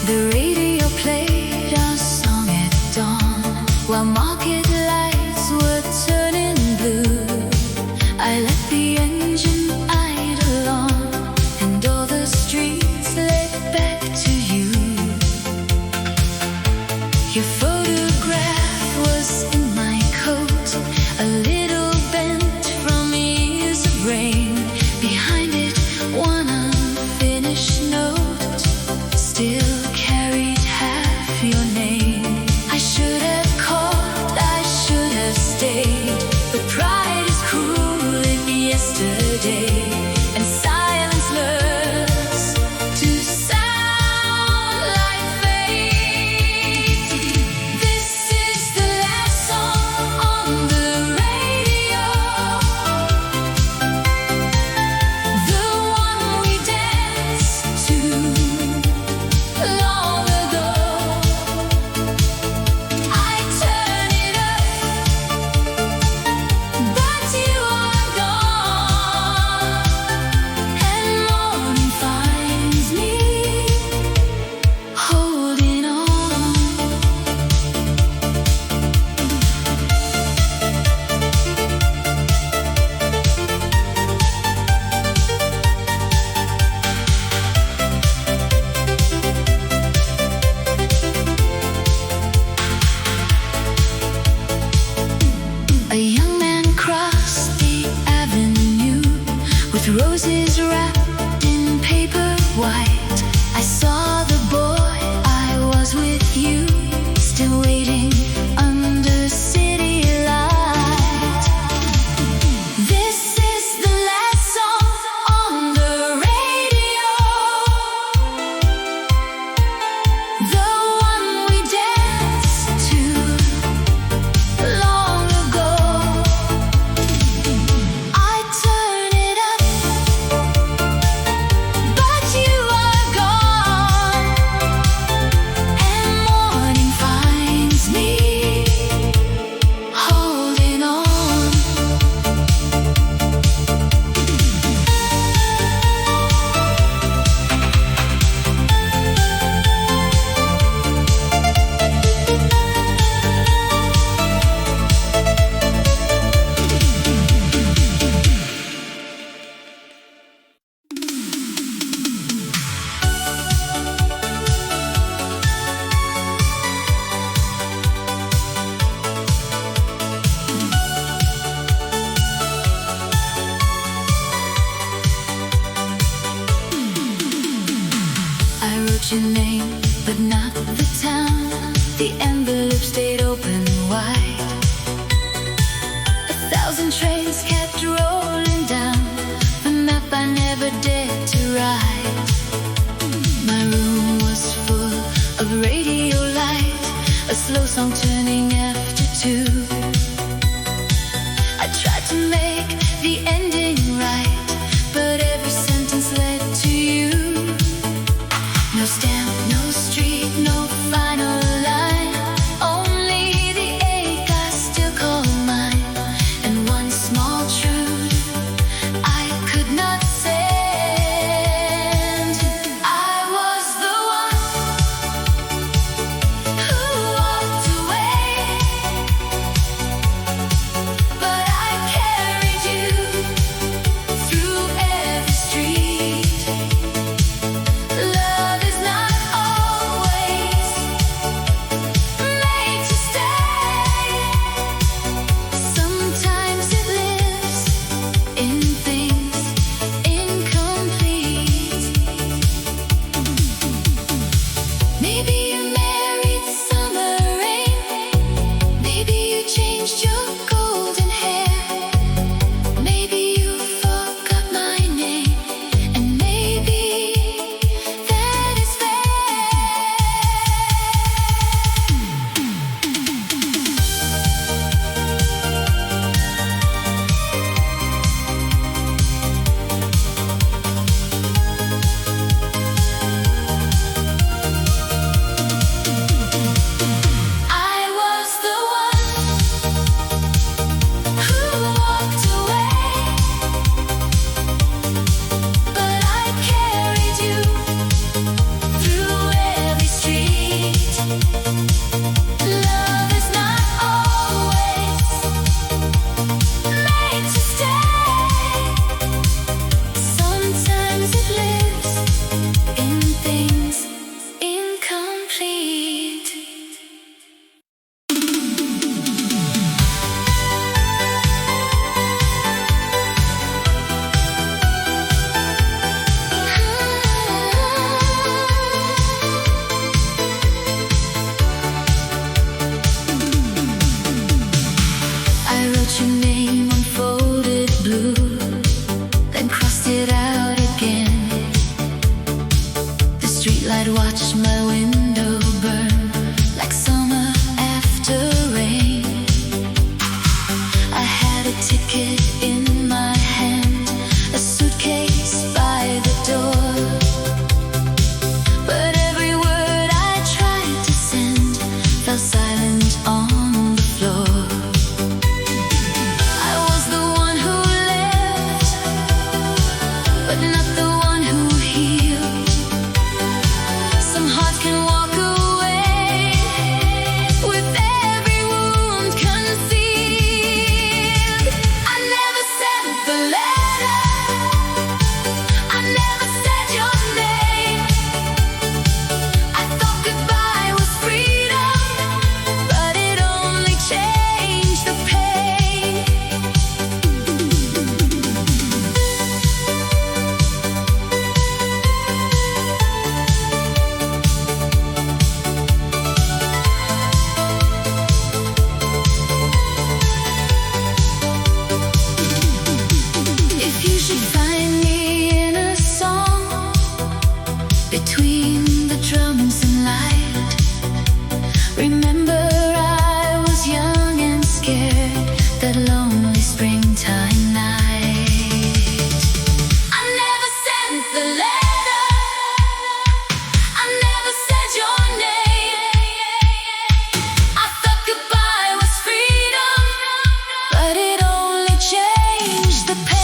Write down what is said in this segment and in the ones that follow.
The radio played our song at dawn while market lights were turning blue. I let the engine idle on, and all the streets led back to you. Your photograph was in my coat, a little bent from years of rain. Behind it, one unfinished note still carried half your name. I should have called, I should have stayed, but pride is cruel in yesterday, and silence learns to sound like fate. This is the last song on the radio, the one we danced to long ago. I turn it up, but you are gone, and morning finds me holding on. A young man crossed the avenue with roses wrapped in paper white. I saw the boy I was with you, still waiting under city light. This is the last song on the radio, the one we danced to long ago. I turn it up, but you are gone, and morning finds me holding on. I wrote your name, but not the town. The envelope stayed open wide. 1,000 trains kept rolling down the map I never dared to ride. My room was full of radio light, a slow song turning after 2. I tried to make the ending right, but every sentence led to you. No stamp, no street, no final line, only the ache I still call mine, and one small truth I could not send. I was the one who walked away, but I carried you through every street. Love is not I'd watch my window burn like summer after rain. I had a ticket in my hand, a suitcase by the door, but every word I tried to send fell silent on the floor. I was the one who left, but not the one who healed. Some hearts can walk away with every wound concealed. I never sent the letter, I never said your name. I thought goodbye was freedom, but it only changed the pain. If you should find me in a song between the drums and light, remember I was young and scared that lonely springtime night. I never sent the letter, I never said your name. I thought goodbye was freedom, but it only changed the pain.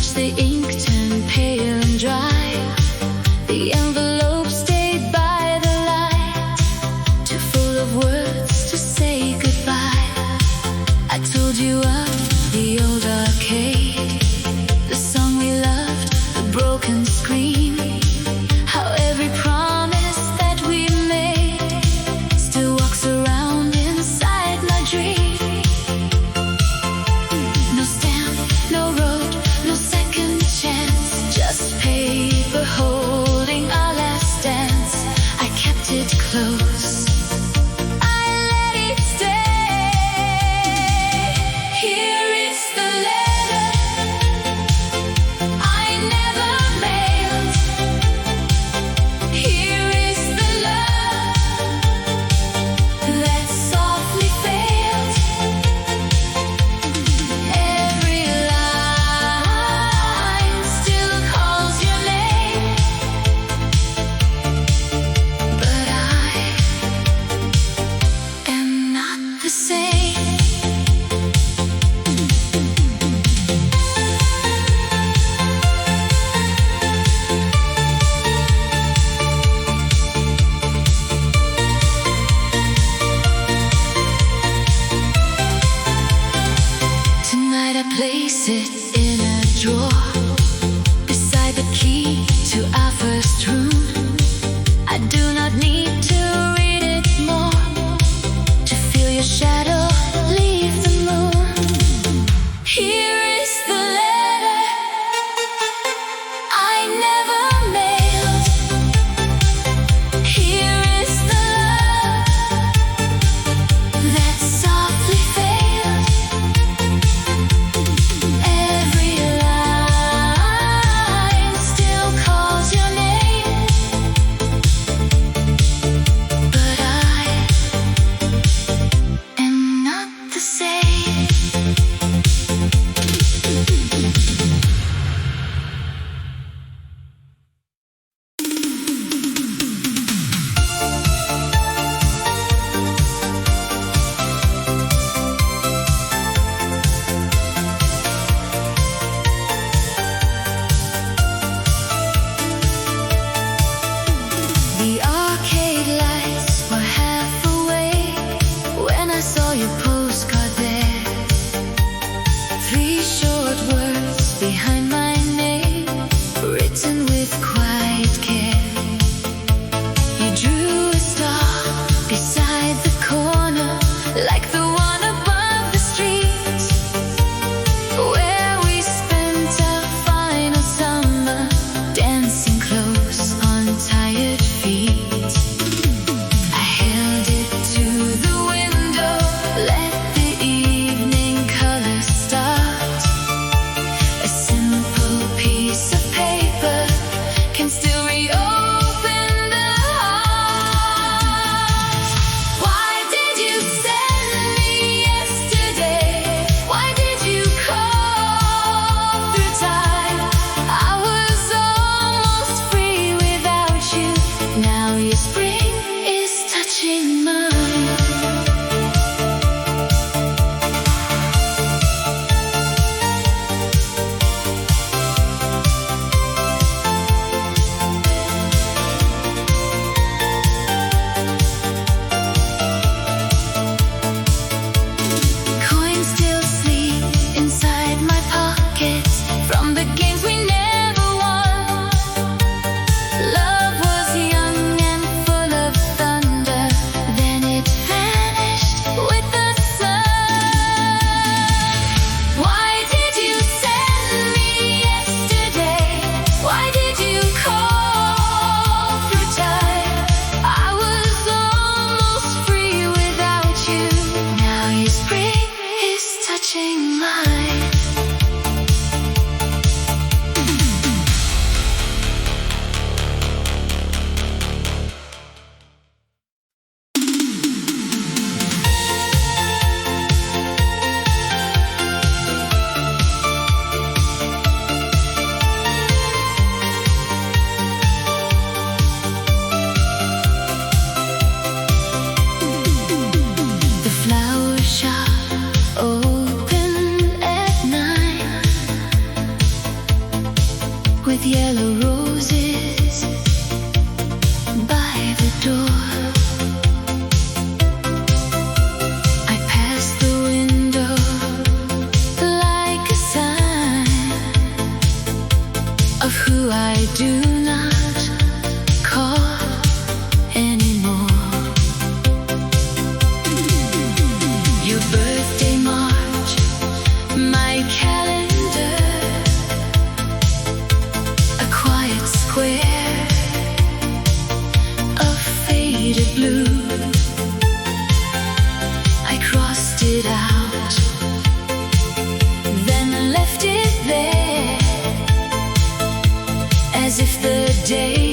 watched the ink turn pale and dry. The envelope stayed by the light, too full of words to say goodbye. I told you of the old arcade, the song we loved, the broken screen, how every promise that we made still walks around inside my dream. No stamp, no road, no second chance, just paper holding our last dance. I kept it close, I let it stay. Here is the letter I never mailed. Here is the love that softly failed. Every line still calls your name, but I am not the same. Tonight I place it in a drawer beside the key to our first room. I do not need to read it more to feel your shadow leave the moon. Here is the letter I never mailed. Here is the love that softly failed. Every line still calls your name, but I am not the same. The arcade lights were half awake when I saw your postcard there. 3 short words behind my name, written with quiet care. You drew a star beside the corner, like the one above the street, where we spent our final summer, dancing close on tired feet. I held it to the window, let the evening colors start. A simple piece of paper can still reopen the heart. Why did you send me yesterday? Why did you call through time? I was almost free without you. Now your spring is touching mine. Coins still sleep inside my pockets from the games we never won. Love was young and full of thunder, then it vanished with the sun. Why did you send me yesterday? Why did you call through time? I was almost free without you. Now your spring is touching mine. with yellow roses by the door. I pass the window like a sign of who I do not call anymore. Your birthday marked my calendar, a quiet square of faded blue. I crossed it out, then left it there, as if the day